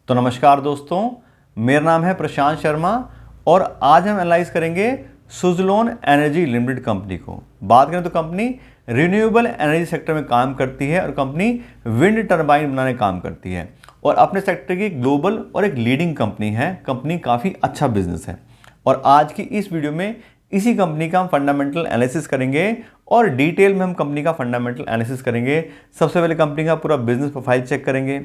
तो नमस्कार दोस्तों, मेरा नाम है प्रशांत शर्मा और आज हम एनालाइज करेंगे सुज़लोन एनर्जी लिमिटेड कंपनी को। बात करें तो कंपनी रिन्यूएबल एनर्जी सेक्टर में काम करती है और कंपनी विंड टरबाइन बनाने काम करती है और अपने सेक्टर की ग्लोबल और एक लीडिंग कंपनी है। कंपनी काफ़ी अच्छा बिजनेस है और आज की इस वीडियो में इसी कंपनी का हम फंडामेंटल एनालिसिस करेंगे और डिटेल में हम कंपनी का फंडामेंटल एनालिसिस करेंगे। सबसे पहले कंपनी का पूरा बिजनेस प्रोफाइल चेक करेंगे,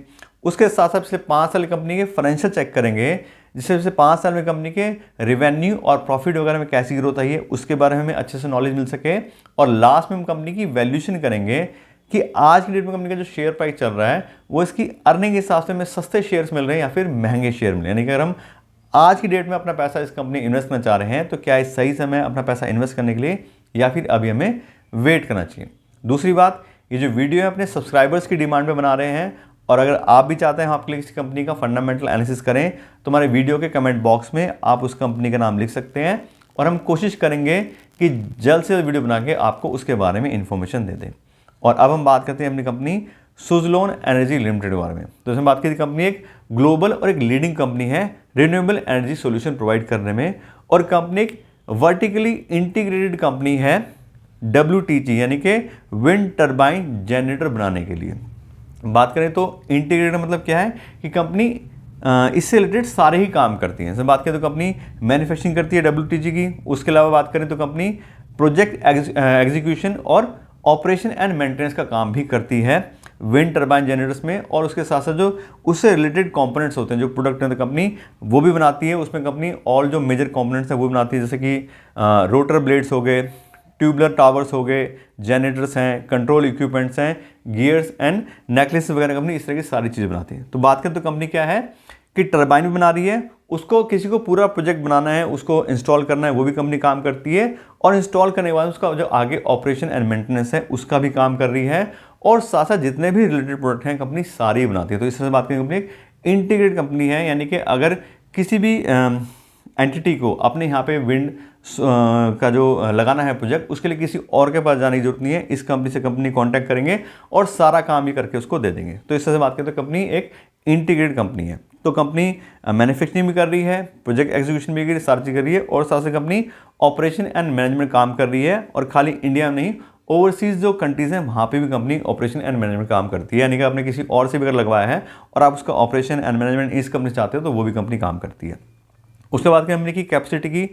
उसके साथ साथ पिछले 5 साल कंपनी के फाइनेंशियल चेक करेंगे, जिससे पिछले 5 साल में कंपनी के रेवेन्यू और प्रॉफिट वगैरह में कैसी ग्रोथ आई है उसके बारे में हमें अच्छे से नॉलेज मिल सके। और लास्ट में हम कंपनी की वैल्यूएशन करेंगे कि आज की डेट में कंपनी का जो शेयर प्राइस चल रहा है वो इसकी अर्निंग के हिसाब से हमें सस्ते शेयर्स मिल रहे हैं या फिर महंगे शेयर मिल रहे हैं। यानी कि अगर हम आज की डेट में अपना पैसा इस कंपनी इन्वेस्ट करना चाह रहे हैं तो क्या इस सही समय अपना पैसा इन्वेस्ट करने के लिए या फिर अभी हमें वेट करना चाहिए। दूसरी बात, ये जो वीडियो है अपने सब्सक्राइबर्स की डिमांड पे बना रहे हैं और अगर आप भी चाहते हैं हम आपके लिए किसी कंपनी का फंडामेंटल एनालिसिस करें तो हमारे वीडियो के कमेंट बॉक्स में आप उस कंपनी का नाम लिख सकते हैं और हम कोशिश करेंगे कि जल्द से जल्द वीडियो बना के आपको उसके बारे में इंफॉर्मेशन दे दें। और अब हम बात करते हैं अपनी कंपनी सुज़लोन एनर्जी लिमिटेड के बारे में। तो इसमें बात की कंपनी एक ग्लोबल और एक लीडिंग कंपनी है रिन्यूएबल एनर्जी सॉल्यूशन प्रोवाइड करने में और कंपनी एक वर्टिकली इंटीग्रेटेड कंपनी है WTG यानी कि विंड टरबाइन जनरेटर बनाने के लिए। बात करें तो इंटीग्रेटेड मतलब क्या है कि कंपनी इससे रिलेटेड सारे ही काम करती है। जैसे बात करें तो कंपनी मैन्युफैक्चरिंग करती है WTG की, उसके अलावा बात करें तो कंपनी प्रोजेक्ट एग्जीक्यूशन और ऑपरेशन एंड मेंटेनेंस का काम भी करती है विंड टरबाइन जनरेटर्स में। और उसके साथ साथ जो उससे रिलेटेड कंपोनेंट्स होते हैं, जो प्रोडक्ट हैं, तो कंपनी वो भी बनाती है। उसमें कंपनी ऑल जो मेजर कंपोनेंट्स हैं वो बनाती है, जैसे कि रोटर ब्लेड्स हो गए, ट्यूबलर टावर्स हो गए, जनरेटर्स हैं, कंट्रोल इक्विपमेंट्स हैं, गियर्स एंड नेकलेस वगैरह। कंपनी इस तरह की सारी चीज़ें बनाती है। तो बात करें तो कंपनी क्या है कि टरबाइन भी बना रही है, उसको किसी को पूरा प्रोजेक्ट बनाना है, उसको इंस्टॉल करना है, वो भी कंपनी काम करती है और इंस्टॉल करने के बाद उसका जो आगे ऑपरेशन एंड मेंटेनेंस है उसका भी काम कर रही है और साथ साथ जितने भी रिलेटेड प्रोडक्ट हैं कंपनी सारी बनाती है। तो इस तरह से बात करें कंपनी एक इंटीग्रेटेड कंपनी है, यानी कि अगर किसी भी एंटिटी को अपने यहाँ पे विंड का जो लगाना है प्रोजेक्ट, उसके लिए किसी और के पास जाने की जरूरत नहीं है। इस कंपनी से कंपनी कांटेक्ट करेंगे और सारा काम ही करके उसको दे देंगे। तो इस तरह से बात करें तो कंपनी एक इंटीग्रेटेड कंपनी है। तो कंपनी मैन्युफैक्चरिंग भी कर रही है, प्रोजेक्ट एग्जीक्यूशन भी कर रही है, सारी चीज़ कर रही है और साथ से कंपनी ऑपरेशन एंड मैनेजमेंट काम कर रही है। और खाली इंडिया में नहीं, ओवरसीज़ जो कंट्रीज़ हैं वहाँ पे भी कंपनी ऑपरेशन एंड मैनेजमेंट काम करती है। यानी कि आपने किसी और से भी अगर लगवाया है और आप उसका ऑपरेशन एंड मैनेजमेंट इस कंपनी से चाहते हो तो वो भी कंपनी काम करती है। उसके बाद कंपनी की कैपेसिटी की,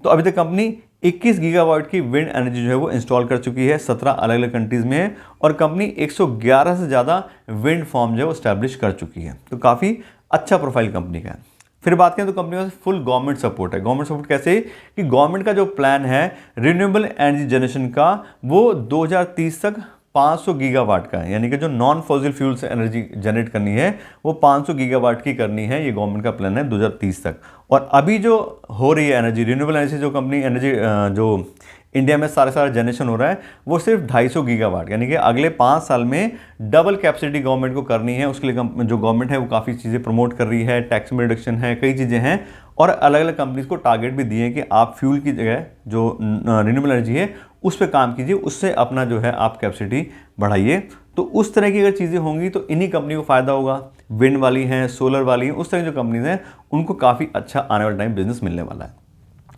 तो अभी तक कंपनी 21 गीगावाट की विंड एनर्जी जो है वो इंस्टॉल कर चुकी है, 17 अलग अलग कंट्रीज़ में है और कंपनी 111 से ज़्यादा विंड फार्म जो है वो स्टैब्लिश कर चुकी है। तो काफ़ी अच्छा प्रोफाइल कंपनी का है। फिर बात करें तो कंपनी का फुल गवर्नमेंट सपोर्ट है। गवर्नमेंट सपोर्ट कैसे कि गवर्नमेंट का जो प्लान है रिन्यूएबल एनर्जी जनरेशन का वो 2030 तक 500 गीगावाट का है, यानी कि जो नॉन फॉसिल फ्यूल से एनर्जी जनरेट करनी है वो 500 गीगावाट की करनी है। ये गवर्नमेंट का प्लान है 2030 तक। और अभी जो हो रही है एनर्जी, रिन्यूएबल एनर्जी जो कंपनी एनर्जी जो इंडिया में सारा जनरेशन हो रहा है वो सिर्फ 250 गीगावाट, यानी कि अगले 5 साल में डबल कैपेसिटी गवर्नमेंट को करनी है। उसके लिए जो गवर्नमेंट है वो काफ़ी चीज़ें प्रमोट कर रही है, टैक्स में रिडक्शन है, कई चीज़ें हैं और अलग अलग कंपनीज को टारगेट भी दिए हैं कि आप फ्यूल की जगह जो रिन्यूएबल एनर्जी है उस पर काम कीजिए, उससे अपना जो है आप कैपेसिटी बढ़ाइए। तो उस तरह की अगर चीज़ें होंगी तो इन्हीं कंपनी को फ़ायदा होगा। विंड वाली हैं, सोलर वाली हैं, उस तरह की जो कंपनीज हैं उनको काफ़ी अच्छा आने वाले टाइम बिजनेस मिलने वाला है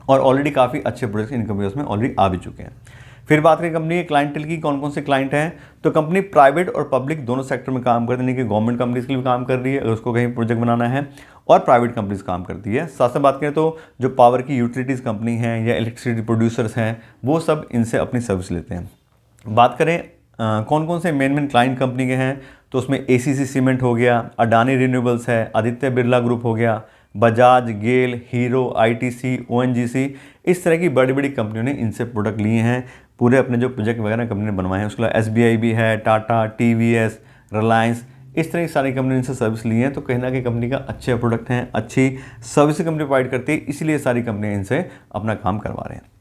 और ऑलरेडी काफ़ी अच्छे प्रोडक्ट्स इन कंपनीज में ऑलरेडी आ भी चुके हैं। फिर बात करें कंपनी के क्लाइंटेल की, कौन कौन से क्लाइंट हैं, तो कंपनी प्राइवेट और पब्लिक दोनों सेक्टर में काम करती है, यानी कि गवर्नमेंट कंपनीज के लिए भी काम कर रही है अगर उसको कहीं प्रोजेक्ट बनाना है और प्राइवेट कंपनीज काम करती है। साथ साथ बात करें तो जो पावर की यूटिलिटीज़ कंपनी हैं या इलेक्ट्रिसिटी प्रोड्यूसर्स हैं वो सब इनसे अपनी सर्विस लेते हैं। बात करें कौन कौन से मेन क्लाइंट कंपनी के हैं, तो उसमें ACC सीमेंट हो गया, अडानी रिन्यूएबल्स है, आदित्य बिरला ग्रुप हो गया, बजाज, गेल, हीरो, ITC, ONGC, इस तरह की बड़ी बड़ी कंपनियों ने इनसे प्रोडक्ट लिए हैं। पूरे अपने जो प्रोजेक्ट वगैरह कंपनी ने बनवाए हैं, उसके अलावा SBI भी है, टाटा, TVS, रिलायंस, इस तरह की सारी कंपनी इनसे सर्विस ली है। तो कहीं ना कहीं कंपनी का अच्छे प्रोडक्ट हैं, अच्छी सर्विस कंपनी प्रोवाइड करती है, इसलिए सारी कंपनियाँ इनसे अपना काम करवा रहे हैं।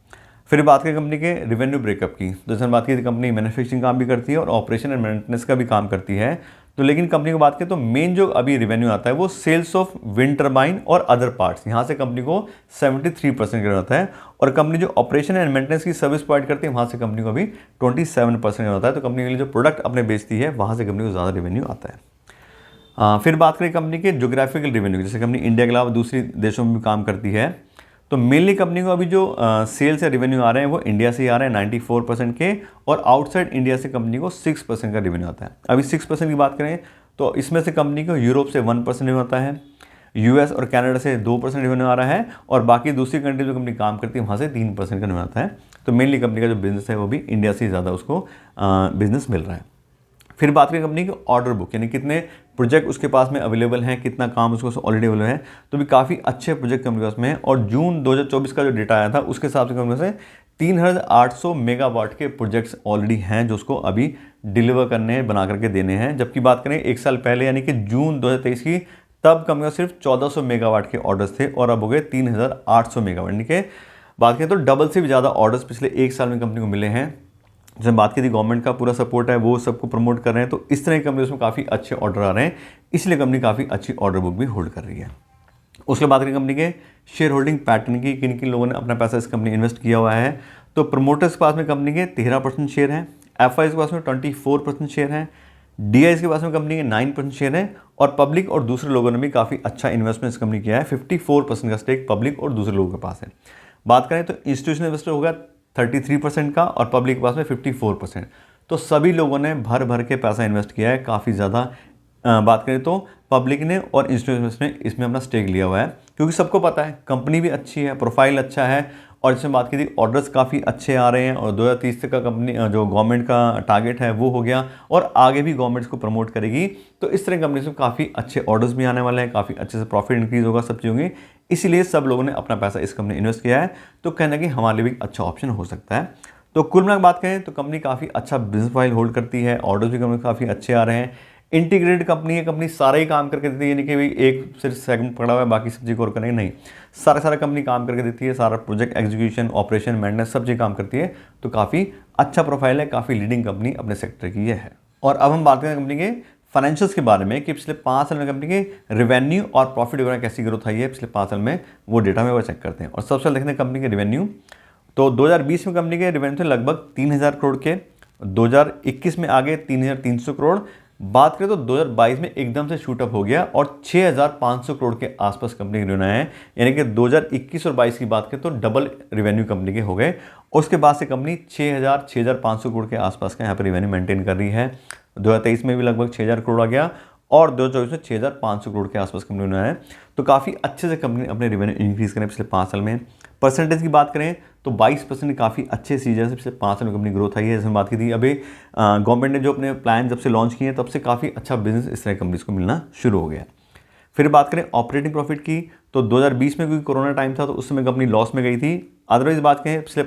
फिर बात करें कंपनी के रेवेन्यू ब्रेकअप की, तो जैसे बात की थी कंपनी मैन्युफैक्चरिंग काम भी करती है और ऑपरेशन एंड मेंटेनेंस का भी काम करती है। तो लेकिन कंपनी को बात करें तो मेन जो अभी रेवेन्यू आता है वो सेल्स ऑफ विंड टरबाइन और अदर पार्ट्स, यहाँ से कंपनी को 73% का आता है और कंपनी जो ऑपरेशन एंड मेंटेनेंस की सर्विस प्रोवाइड करती है वहाँ से कंपनी को अभी 27% का आता है। तो कंपनी के लिए जो प्रोडक्ट अपने बेचती है वहाँ से कंपनी को ज़्यादा रेवेन्यू आता है। फिर बात करें कंपनी के जोग्राफिकल रेवेन्यू की, जैसे कंपनी इंडिया के अलावा दूसरी देशों में भी काम करती है, तो मेनली कंपनी को अभी जो सेल्स या रेवेन्यू आ रहे हैं वो इंडिया से ही आ रहे हैं 94% के, और आउटसाइड इंडिया से कंपनी को 6% का रेवेन्यू आता है। अभी 6% की बात करें तो इसमें से कंपनी को यूरोप से 1% रेवेन्यू आता है, यूएस और कनाडा से 2% रेवेन्यू आ रहा है, और बाकी दूसरी कंट्री जो कंपनी काम करती है वहाँ से 3% का रेवेन्यू आता है। तो मेनली कंपनी का जो बिजनेस है वो भी इंडिया से ही ज़्यादा उसको बिजनेस मिल रहा है। फिर बात करें कंपनी की ऑर्डर बुक, यानी कितने प्रोजेक्ट उसके पास में अवेलेबल हैं, कितना काम उसको ऑलरेडी अवेलेबल है, तो भी काफ़ी अच्छे प्रोजेक्ट कंपनी के पास में है। और जून 2024 का जो डेटा आया था उसके हिसाब से कंपनी से 3800 मेगावाट के प्रोजेक्ट्स ऑलरेडी हैं जो उसको अभी डिलीवर करने हैं, बना करके देने हैं। जबकि बात करें एक साल पहले यानी कि जून 2023 की, तब कंपनी को सिर्फ 1400 मेगावाट के ऑर्डर्स थे और अब हो गए 3800 मेगावाट, यानी कि बात करें तो डबल से भी ज़्यादा ऑर्डर्स पिछले एक साल में कंपनी को मिले हैं। जब बात की थी गवर्नमेंट का पूरा सपोर्ट है, वो सबको प्रमोट कर रहे हैं, तो इस तरह की कंपनी उसमें काफ़ी अच्छे ऑर्डर आ रहे हैं, इसलिए कंपनी काफ़ी अच्छी ऑर्डर बुक भी होल्ड कर रही है। उसके बाद करें कंपनी के शेयर होल्डिंग पैटर्न की, किन किन लोगों ने अपना पैसा इस कंपनी इन्वेस्ट किया हुआ है। तो प्रमोटर्स के पास में कंपनी के 13% शेयर हैं, एफआई के पास में 24% शेयर हैं, डीआई के पास में कंपनी के 9% शेयर हैं, और पब्लिक और दूसरे लोगों ने भी काफ़ी अच्छा इन्वेस्टमेंट इस कंपनी किया है। 54% का स्टेक पब्लिक और दूसरे लोगों के पास है। बात करें तो इंस्टीट्यूशनल इन्वेस्टर होगा 33% का, और पब्लिक के पास में 54%। तो सभी लोगों ने भर भर के पैसा इन्वेस्ट किया है, काफ़ी ज़्यादा। बात करें तो पब्लिक ने और इंस्टीट्यूशनल ने इसमें अपना स्टेक लिया हुआ है, क्योंकि सबको पता है कंपनी भी अच्छी है, प्रोफाइल अच्छा है, और इसमें बात की थी ऑर्डर्स काफ़ी अच्छे आ रहे हैं, और 2030 तक का कंपनी जो गवर्नमेंट का टारगेट है वो हो गया, और आगे भी गवर्नमेंट इसको प्रमोट करेगी। तो इस तरह कंपनी से काफ़ी अच्छे ऑर्डर्स भी आने वाले हैं, काफ़ी अच्छे से प्रॉफिट इंक्रीज होगा, सब चीज़ होंगी, इसीलिए सब लोगों ने अपना पैसा इस कंपनी इन्वेस्ट किया है। तो कहना कि हमारे लिए भी अच्छा ऑप्शन हो सकता है। तो कुल मिलाकर बात करें तो कंपनी काफ़ी अच्छा बिजनेस प्रोफाइल होल्ड करती है, ऑर्डर्स भी कंपनी काफ़ी अच्छे आ रहे हैं, इंटीग्रेटेड कंपनी है, कंपनी सारा ही काम करके देती है, यानी कि भाई एक सिर्फ सेगमेंट पड़ा हुआ है बाकी सब चीज़ और करेंगे नहीं, सारा कंपनी काम करके देती है, सारा प्रोजेक्ट एग्जीक्यूशन ऑपरेशन मेंटेनेंस सब चीज़ काम करती है। तो काफ़ी अच्छा प्रोफाइल है, काफ़ी लीडिंग कंपनी अपने सेक्टर की ये है। और अब हम बात करें कंपनी के फाइनेंशियल्स के बारे में कि पिछले 5 साल में कंपनी के रेवेन्यू और प्रॉफिट वगैरह कैसी ग्रोथ आई है पिछले 5 साल में, वो डेटा में वो चेक करते हैं। और सबसे पहले देखते हैं कंपनी के रेवेन्यू। तो 2020 में कंपनी के रेवेन्यू थे लगभग 3000 करोड़ के, 2021 में आ गए 3300 करोड़। बात करें तो 2022 में एकदम से शूटअप हो गया और 6500 करोड़ के आसपास कंपनी के रेवेन्यू आए, यानी कि 2021 और 22 की बात करें तो डबल रेवेन्यू कंपनी के हो गए। उसके बाद से कंपनी 6500 करोड़ के आसपास का यहाँ पर रेवेन्यू मेंटेन कर रही है। 2023 में भी लगभग 6000 करोड़ आ गया, और 2024 में 6500 करोड़ के आसपास कंपनी ने है। तो काफ़ी अच्छे से कंपनी अपने रेवेन्यू इंक्रीज़ करें पिछले 5 साल में। परसेंटेज की बात करें तो 22% काफ़ी अच्छे सीजन से पिछले 5 साल में कंपनी ग्रोथ आई है। जैसे बात की थी अभी गवर्नमेंट ने जो अपने प्लान जब से लॉन्च किए हैं तब से काफ़ी अच्छा बिजनेस इस तरह कंपनीज को मिलना शुरू हो गया। फिर बात करें ऑपरेटिंग प्रॉफिट की, तो 2020 में क्योंकि कोरोना टाइम था तो उस समय कंपनी लॉस में गई थी। अदरवाइज बात करें पिछले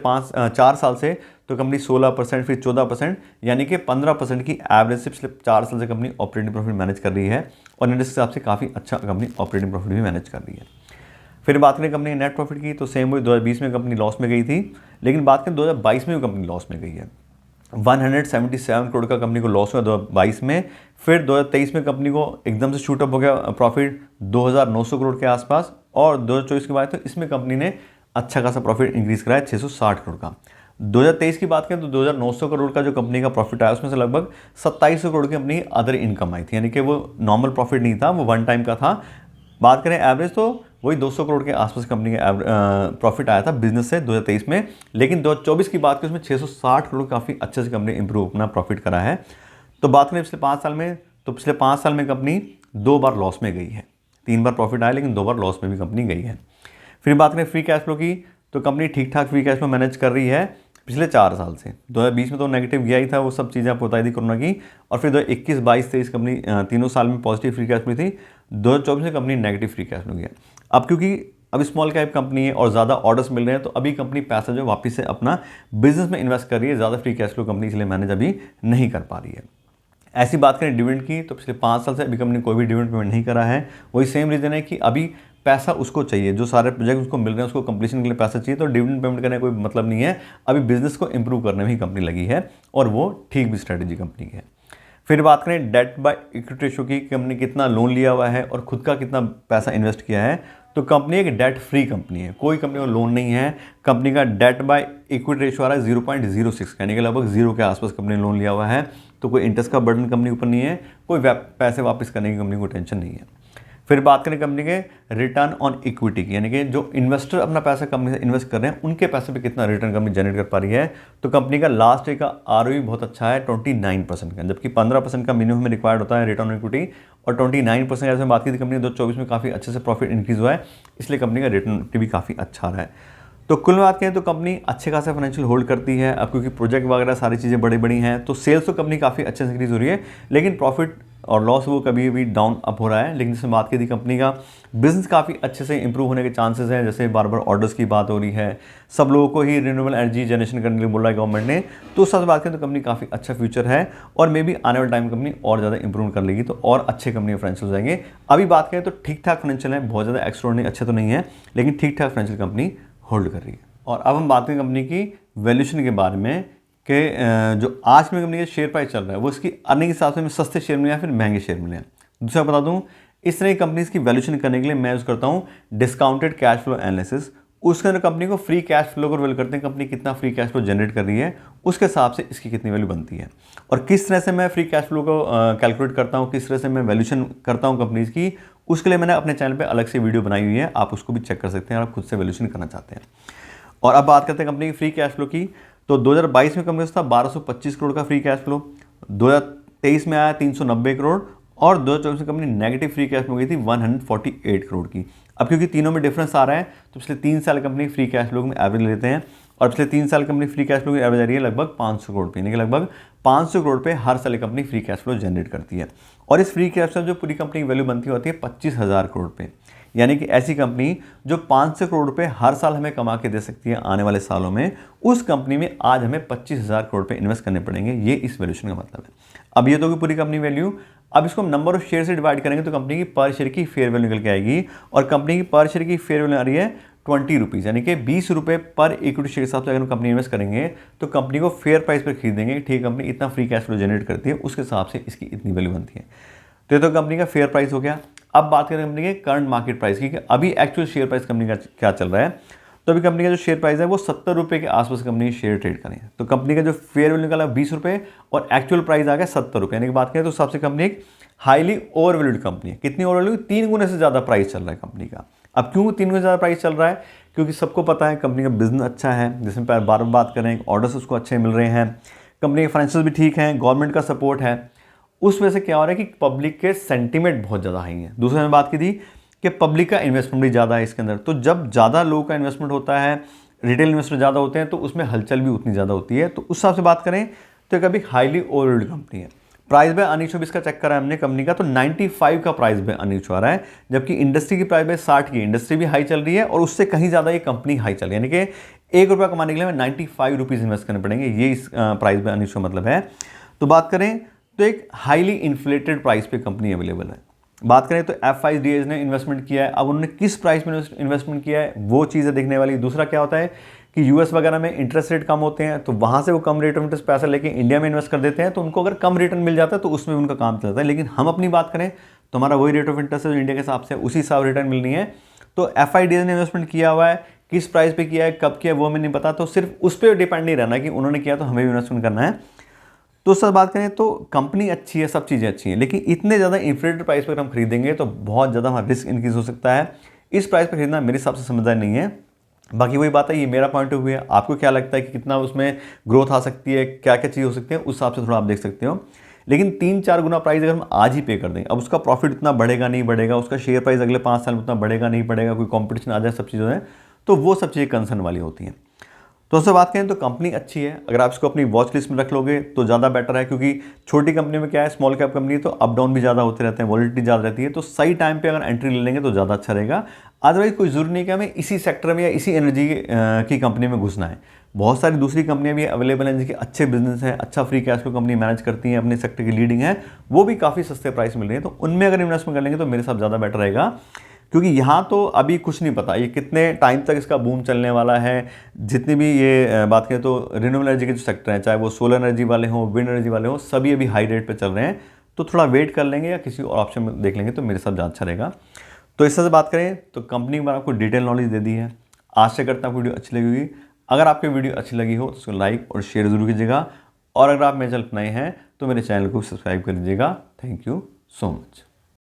4 साल से तो कंपनी 16% फिर 14%, यानी कि 15% की एवरेज से पिछले 4 साल से कंपनी ऑपरेटिंग प्रॉफिट मैनेज कर रही है, और इंडस्ट्री के हिसाब से काफ़ी अच्छा कंपनी ऑपरेटिंग प्रॉफिट भी मैनेज कर रही है। फिर बात करें कंपनी नेट प्रॉफिट की, तो सेम वही 2020 में कंपनी लॉस में गई थी, लेकिन बात करें 2022 में भी कंपनी लॉस में गई है। 177 करोड़ का कंपनी को लॉस हुआ 2022 में। फिर 2023 में कंपनी को एकदम से शूटअप हो गया प्रॉफिट 2900 करोड़ के आसपास, और 2024 की बात तो इसमें कंपनी ने अच्छा खासा प्रॉफिट इंक्रीज करा है 660 करोड़ का। 2023 की बात करें तो 2900 करोड़ का जो कंपनी का प्रॉफिट आया उसमें से लगभग 2700 करोड़ की कंपनी अदर इनकम आई थी, यानी कि वो नॉर्मल प्रॉफिट नहीं था, वो वन टाइम का था। बात करें एवरेज तो वही 200 करोड़ के आसपास कंपनी का प्रॉफिट आया था बिजनेस से 2023 में, लेकिन 2024 की बात करें उसमें 660 करोड़ काफ़ी अच्छे से कंपनी इंप्रूव अपना प्रॉफिट करा है। तो बात करें पिछले 5 साल में, तो पिछले 5 साल में कंपनी 2 बार लॉस में गई है, 3 बार प्रॉफिट आया लेकिन 2 बार लॉस में भी कंपनी गई है। फिर बात करें फ्री कैश फ्लो की, तो कंपनी ठीक ठाक फ्री कैश फ्लो मैनेज कर रही है पिछले 4 साल से। 2020 में तो नेगेटिव गया ही था, वो सब चीज़ें आपको बताई थी कोरोना की, और फिर 2021, 22, 23 कंपनी तीनों साल में पॉजिटिव फ्री कैश फ्लो थी। 2024 में company negative free cash flow गया। अब क्योंकि अभी स्मॉल कैप कंपनी है और ज़्यादा ऑर्डर्स मिल रहे हैं, तो अभी कंपनी पैसा जो वापस से अपना बिजनेस में इन्वेस्ट कर रही है, ज़्यादा फ्री कैश फ्लो कंपनी इसलिए मैनेज अभी नहीं कर पा रही है। ऐसी बात करें डिविडेंड की, तो पिछले 5 साल से अभी कंपनी कोई भी डिविडेंड पेमेंट नहीं करा है। वही सेम रीज़न है कि अभी पैसा उसको चाहिए, जो सारे प्रोजेक्ट उसको मिल रहे हैं उसको कंप्लीशन के लिए पैसा चाहिए, तो डिविडेंड पेमेंट करने का कोई मतलब नहीं है। अभी बिजनेस को इंप्रूव करने में ही कंपनी लगी है, और वो ठीक भी स्ट्रेटेजी कंपनी की है। फिर बात करें डेट बाय इक्विटी रेशो की, कंपनी कितना लोन लिया हुआ है और खुद का कितना पैसा इन्वेस्ट किया है। तो कंपनी एक डेट फ्री कंपनी है, कोई कंपनी को लोन नहीं है। कंपनी का डेट बाय इक्विटी रेशो आ रहा है 0.06, यानी कि लगभग 0 के आसपास कंपनी ने लोन लिया हुआ है। तो कोई इंटरेस्ट का बर्डन कंपनी ऊपर नहीं है, कोई पैसे वापस करने की कंपनी को टेंशन नहीं है। फिर बात करें कंपनी के रिटर्न ऑन इक्विटी की, यानी कि जो इन्वेस्टर अपना पैसा कंपनी से इन्वेस्ट कर रहे हैं उनके पैसे पे कितना रिटर्न कंपनी जनरेट कर पा रही है। तो कंपनी का लास्ट ईयर का आरओई बहुत अच्छा है 29% का, जबकि 15% का मिनिमम रिक्वायर्ड होता है रिटर्न ऑन इक्विटी, और 29% ऐसे बात की थी कंपनी 2024 में काफ़ी अच्छे से प्रॉफिट इंक्रीज हुआ है, इसलिए कंपनी का रिटर्न भी काफ़ी अच्छा रहा है। तो कुल बात करें तो कंपनी अच्छे खासा फाइनेंशियल होल्ड करती है। अब क्योंकि प्रोजेक्ट वगैरह सारी चीज़ें बड़ी बड़ी हैं तो सेल्स तो कंपनी काफ़ी अच्छे से इंक्रीज हो रही है, लेकिन प्रॉफिट और लॉस वो कभी भी डाउन अप हो रहा है। लेकिन जैसे बात की थी कंपनी का बिजनेस काफ़ी अच्छे से इंप्रूव होने के चांसेस हैं, जैसे बार बार ऑर्डर्स की बात हो रही है, सब लोगों को ही रिन्यूएबल एनर्जी जनरेशन करने के लिए बोल रहा है गवर्नमेंट ने, तो उस बात करें तो कंपनी काफ़ी अच्छा फ्यूचर है, और मे बी आने वाले टाइम कंपनी और ज़्यादा इंप्रूव कर लेगी तो और अच्छे कंपनी फाइनेंशियल हो जाएंगे। अभी बात करें तो ठीक ठाक फाइनेंशियल है, बहुत ज़्यादा एक्स्ट्राऑर्डिनरी अच्छे तो नहीं है, लेकिन ठीक ठाक फाइनेंशियल कंपनी होल्ड कर रही है। और अब हम बात करें कंपनी की वैल्यूएशन के बारे में कि जो आज में कंपनी का शेयर प्राइस चल रहा है वो इसकी अर्निंग के हिसाब से सस्ते शेयर मिले या फिर महंगे शेयर मिले हैं। दूसरा बता दूं, इस तरह की कंपनीज की वैल्यूएशन करने के लिए मैं यूज़ करता हूं डिस्काउंटेड कैश फ्लो एनालिसिस। उसके अंदर कंपनी को फ्री कैश फ्लो को वैल्यू करते हैं, कंपनी कितना फ्री कैश फ्लो जनरेट कर रही है उसके हिसाब से इसकी कितनी वैल्यू बनती है। और किस तरह से मैं फ्री कैश फ्लो को कैलकुलेट करता हूँ, किस तरह से मैं वैल्यूएशन करता हूँ कंपनीज की, उसके लिए मैंने अपने चैनल पर अलग से वीडियो बनाई हुई है, आप उसको भी चेक कर सकते हैं अगर आप खुद से वैल्यूएशन करना चाहते हैं। और अब बात करते हैं कंपनी की फ्री कैश फ्लो की। तो 2022 में कंपनी था 1225 करोड़ का फ्री कैश फ्लो, 2023 में आया 390 करोड़, और 2024 में company negative free cash flow गई थी 148 करोड़ की। अब क्योंकि तीनों में डिफरेंस आ रहा है तो पिछले 3 साल कंपनी फ्री कैश फ्लो में एवरेज लेते हैं, और पिछले 3 साल कंपनी फ्री कैश फ्लो की एवरेज आ रही है लगभग 500 करोड़ पे, यानी कि लगभग 500 करोड़ पे हर साल company free cash flow generate करती है। और इस फ्री कैश फ्लो जो पूरी कंपनी की वैल्यू बनती होती है 25,000 करोड़ पे, यानी कि ऐसी कंपनी जो 500 करोड़ रुपए हर साल हमें कमा के दे सकती है आने वाले सालों में, उस कंपनी में आज हमें 25,000 करोड़ रुपए इन्वेस्ट करने पड़ेंगे। ये इस वैल्यूएशन का मतलब है। अब ये तो कि पूरी कंपनी वैल्यू, अब इसको हम नंबर ऑफ शेयर से डिवाइड करेंगे तो कंपनी की पर शेयर की फेयर वैल्यू निकल के आएगी, और कंपनी की पर शेयर की फेयर वैल्यू आ रही है 20 रुपीज़, यानी कि 20 रुपये पर इक्विटी शेयर के हिसाब से अगर हम कंपनी इन्वेस्ट करेंगे तो कंपनी को फेयर प्राइस पर खरीदेंगे, ठीक कंपनी इतना फ्री कैश फ्लो जनरेट करती है उसके हिसाब से इसकी इतनी वैल्यू बनती है। तो ये तो कंपनी का फेयर प्राइस हो गया। अब बात करें कंपनी के करंट मार्केट प्राइस की कि अभी एक्चुअल शेयर प्राइस कंपनी का क्या चल रहा है। तो अभी कंपनी का जो शेयर प्राइस है वो 70 रुपये के आसपास कंपनी शेयर ट्रेड करें, तो कंपनी का जो फेयर वैल्यू निकला 20 रुपये और एक्चुअल प्राइस आ गया 70 रुपये, यानी कि बात करें तो सबसे कंपनी एक हाईली ओवर वैल्यूड कंपनी है। कितनी ओवर वैल्यू? 3 गुने से ज़्यादा प्राइस चल रहा है कंपनी का। अब क्यों 3 गुने से ज़्यादा प्राइस चल रहा है? क्योंकि सबको पता है कंपनी का बिजनेस अच्छा है, जिसमें बार बार बात करें ऑर्डर्स उसको अच्छे मिल रहे हैं, कंपनी के फाइनेंशियल भी ठीक हैं, गवर्नमेंट का सपोर्ट है, उस वजह से क्या हो रहा है कि पब्लिक के सेंटीमेंट बहुत ज़्यादा हाई हैं। दूसरे में बात की थी कि पब्लिक का इन्वेस्टमेंट भी ज़्यादा है इसके अंदर, तो जब ज़्यादा लोगों का इन्वेस्टमेंट होता है, रिटेल इन्वेस्टर ज़्यादा होते हैं तो उसमें हलचल भी उतनी ज़्यादा होती है। तो उस हिसाब से बात करें तो कभी हाईली ओवरवैल्यूड कंपनी है। प्राइस बाय अर्निंग शो इसका चेक करा हमने कंपनी का, तो 95 का प्राइस बाय अर्निंग शो आ रहा है, जबकि इंडस्ट्री की प्राइस बाय 60 की, इंडस्ट्री भी हाई चल रही है और उससे कहीं ज़्यादा ये कंपनी हाई चल रही है, यानी कि 1 रुपया कमाने के लिए हमें 95 रुपीज़ इन्वेस्ट करने पड़ेंगे, ये इस प्राइस बाय अर्निंग शो मतलब है। तो बात करें तो एक हाईली इन्फ्लेटेड प्राइस पे कंपनी अवेलेबल है। बात करें तो FIDs ने इन्वेस्टमेंट किया है, अब उन्होंने किस प्राइस में इन्वेस्टमेंट किया है वो चीज़ है देखने वाली। दूसरा क्या होता है कि US वगैरह में इंटरेस्ट रेट कम होते हैं, तो वहाँ से वो कम रेट ऑफ इंटरेस्ट पैसा लेके इंडिया में इन्वेस्ट कर देते हैं, तो उनको अगर कम रिटर्न मिल जाता है तो उसमें उनका काम चलता है। लेकिन हम अपनी बात करें तो हमारा वही रेट ऑफ इंटरेस्ट है जो इंडिया के हिसाब से, उसी हिसाब रिटर्न मिलनी है। तो FIDs ने इन्वेस्टमेंट किया हुआ है, किस प्राइस पे किया है, कब किया है वो हमें नहीं पता, तो सिर्फ उस पर डिपेंड नहीं रहना कि उन्होंने किया तो हमें भी इन्वेस्टमेंट करना है। तो सर बात करें तो कंपनी अच्छी है, सब चीज़ें अच्छी हैं, लेकिन इतने ज़्यादा इन्फ्लेटेड प्राइस पर हम खरीदेंगे तो बहुत ज़्यादा हमारा रिस्क इंक्रीज हो सकता है। इस प्राइस पर खरीदना मेरे हिसाब से समझदार नहीं है। बाकी वही बात है, ये मेरा पॉइंट ऑफ व्यू है, आपको क्या लगता है कि कितना उसमें ग्रोथ आ सकती है, क्या क्या चीज़ हो सकती है, उस हिसाब से थोड़ा आप देख सकते हो। लेकिन 3-4 गुना प्राइस अगर हम आज ही पे कर दें, अब उसका प्रॉफिट इतना बढ़ेगा नहीं बढ़ेगा, उसका शेयर प्राइस अगले 5 साल में उतना बढ़ेगा नहीं बढ़ेगा, कोई कॉम्पिटिशन आ जाए, सब चीज़ों में, तो वो सब चीज़ें कंसर्न वाली होती हैं। तो उससे बात करें तो कंपनी अच्छी है, अगर आप इसको अपनी वॉच लिस्ट में रख लोगे तो ज़्यादा बेटर है, क्योंकि छोटी कंपनी में क्या है, स्मॉल कैप कंपनी तो अप डाउन भी ज़्यादा होते रहते हैं, वॉलिटिलिटी ज़्यादा रहती है, तो सही टाइम पे अगर एंट्री ले लेंगे तो ज़्यादा अच्छा रहेगा। अदरवाइज कोई जरूरी नहीं कि हमें इसी सेक्टर में या इसी एनर्जी की कंपनी में घुसना है। बहुत सारी दूसरी कंपनियां भी अवेलेबल हैं जिनके अच्छे बिजनेस है, अच्छा free cash flow company manage करती हैं, अपने सेक्टर की लीडिंग है, वो भी काफ़ी सस्ते प्राइस मिल रही है, तो उनमें अगर इन्वेस्टमेंट कर लेंगे तो मेरे साथ ज़्यादा बेटर रहेगा। क्योंकि यहाँ तो अभी कुछ नहीं पता ये कितने टाइम तक इसका बूम चलने वाला है। जितनी भी ये बात करें तो रिन्यूएबल एनर्जी के जो सेक्टर हैं, चाहे वो सोलर एनर्जी वाले हों, विंड एनर्जी वाले हों, सभी अभी हाई रेट पे चल रहे हैं, तो थोड़ा वेट कर लेंगे या किसी और ऑप्शन में देख लेंगे तो मेरे साथ ज़्यादा अच्छा रहेगा। तो इस तरह से बात करें तो कंपनी के बारे में आपको डिटेल नॉलेज दे दी है। आशा करता हूँ वीडियो अच्छी लगी होगी। अगर आपको वीडियो अच्छी लगी हो तो उसको लाइक और शेयर जरूर कीजिएगा, और अगर आप मेरे चैनल पर नए हैं तो मेरे चैनल को सब्सक्राइब कर दीजिएगा। Thank you so much.